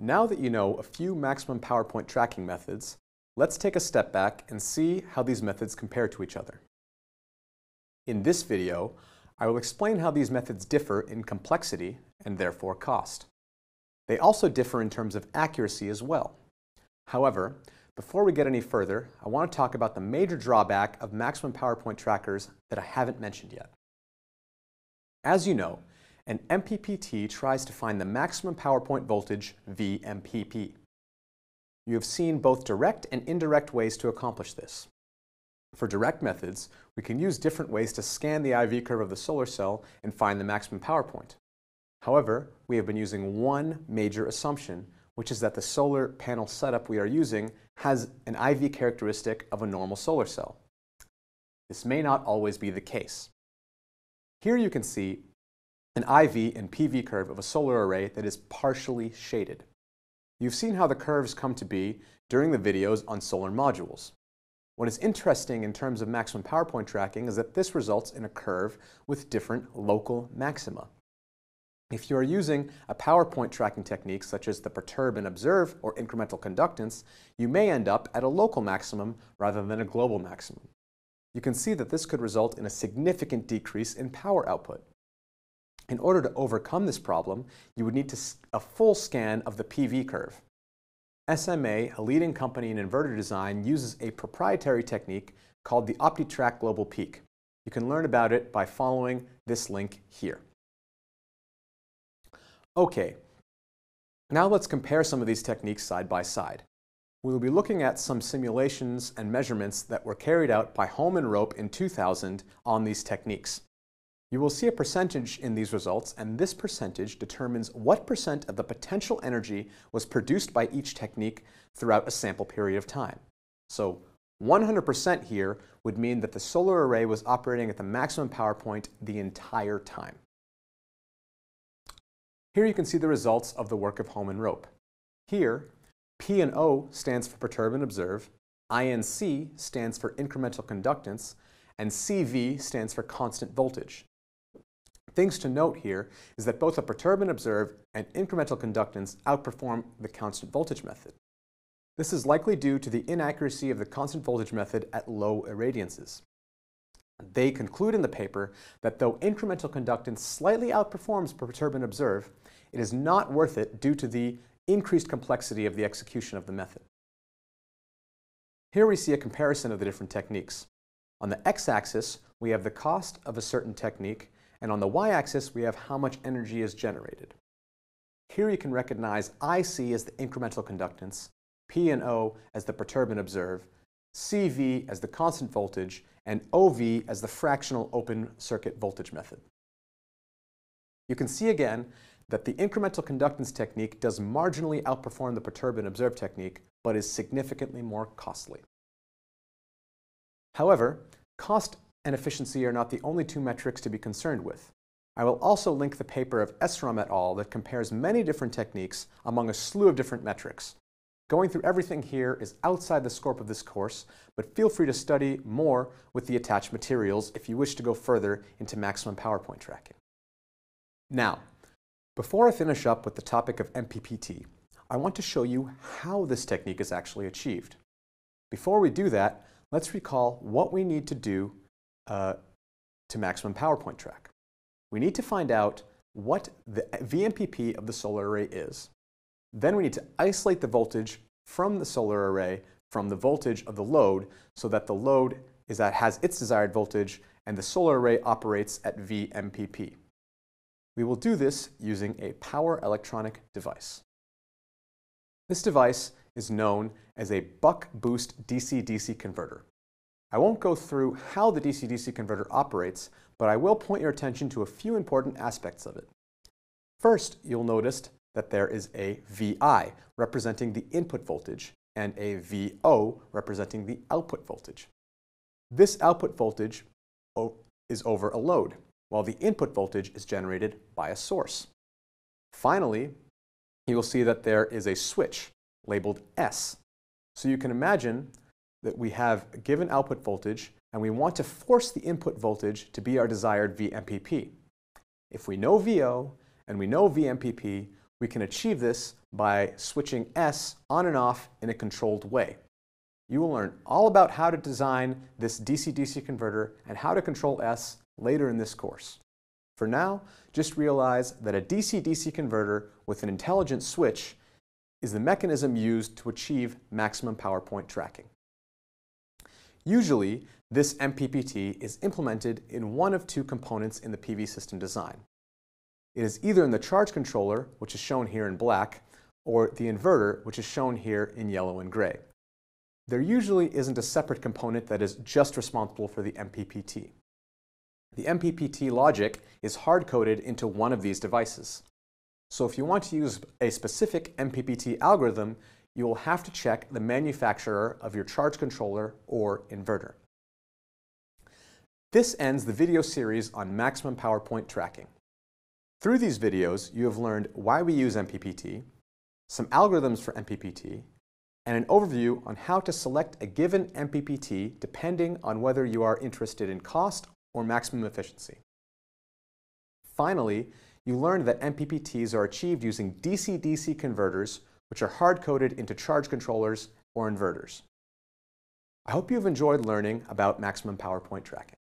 Now that you know a few maximum power point tracking methods, let's take a step back and see how these methods compare to each other. In this video, I will explain how these methods differ in complexity and therefore cost. They also differ in terms of accuracy as well. However, before we get any further, I want to talk about the major drawback of maximum power point trackers that I haven't mentioned yet. As you know, an MPPT tries to find the maximum power point voltage VMPP. You have seen both direct and indirect ways to accomplish this. For direct methods, we can use different ways to scan the IV curve of the solar cell and find the maximum power point. However, we have been using one major assumption, which is that the solar panel setup we are using has an IV characteristic of a normal solar cell. This may not always be the case. Here you can see an IV and PV curve of a solar array that is partially shaded. You've seen how the curves come to be during the videos on solar modules. What is interesting in terms of maximum power point tracking is that this results in a curve with different local maxima. If you are using a power point tracking technique such as the perturb and observe or incremental conductance, you may end up at a local maximum rather than a global maximum. You can see that this could result in a significant decrease in power output. In order to overcome this problem, you would need a full scan of the PV curve. SMA, a leading company in inverter design, uses a proprietary technique called the OptiTrack Global Peak. You can learn about it by following this link here. Okay, now let's compare some of these techniques side by side. We will be looking at some simulations and measurements that were carried out by Holman Rope in 2000 on these techniques. You will see a percentage in these results, and this percentage determines what percent of the potential energy was produced by each technique throughout a sample period of time. So 100% here would mean that the solar array was operating at the maximum power point the entire time. Here you can see the results of the work of Holman Rope. Here, P and O stands for perturb and observe, INC stands for incremental conductance, and CV stands for constant voltage. Things to note here is that both a perturb and observe and incremental conductance outperform the constant voltage method. This is likely due to the inaccuracy of the constant voltage method at low irradiances. They conclude in the paper that though incremental conductance slightly outperforms perturb and observe, it is not worth it due to the increased complexity of the execution of the method. Here we see a comparison of the different techniques. On the x-axis, we have the cost of a certain technique, and on the y-axis, we have how much energy is generated. Here you can recognize IC as the incremental conductance, P and O as the perturb and observe, CV as the constant voltage, and OV as the fractional open circuit voltage method. You can see again that the incremental conductance technique does marginally outperform the perturb and observe technique, but is significantly more costly. However, cost and efficiency are not the only two metrics to be concerned with. I will also link the paper of Esrom et al. That compares many different techniques among a slew of different metrics. Going through everything here is outside the scope of this course, but feel free to study more with the attached materials if you wish to go further into maximum power point tracking. Now, before I finish up with the topic of MPPT, I want to show you how this technique is actually achieved. Before we do that, let's recall what we need to do to maximum power point track. We need to find out what the VMPP of the solar array is. Then we need to isolate the voltage from the solar array from the voltage of the load so that the load has its desired voltage and the solar array operates at VMPP. We will do this using a power electronic device. This device is known as a buck-boost DC-DC converter. I won't go through how the DC-DC converter operates, but I will point your attention to a few important aspects of it. First, you'll notice that there is a VI representing the input voltage and a VO representing the output voltage. This output voltage is over a load, while the input voltage is generated by a source. Finally, you will see that there is a switch labeled S. So you can imagine that we have a given output voltage and we want to force the input voltage to be our desired VMPP. If we know VO and we know VMPP, we can achieve this by switching S on and off in a controlled way. You will learn all about how to design this DC-DC converter and how to control S later in this course. For now, just realize that a DC-DC converter with an intelligent switch is the mechanism used to achieve maximum power point tracking. Usually, this MPPT is implemented in one of two components in the PV system design. It is either in the charge controller, which is shown here in black, or the inverter, which is shown here in yellow and gray. There usually isn't a separate component that is just responsible for the MPPT. The MPPT logic is hard-coded into one of these devices. So if you want to use a specific MPPT algorithm, you will have to check the manufacturer of your charge controller or inverter. This ends the video series on maximum power point tracking. Through these videos, you have learned why we use MPPT, some algorithms for MPPT, and an overview on how to select a given MPPT depending on whether you are interested in cost or maximum efficiency. Finally, you learned that MPPTs are achieved using DC-DC converters, which are hard-coded into charge controllers or inverters. I hope you've enjoyed learning about maximum power point tracking.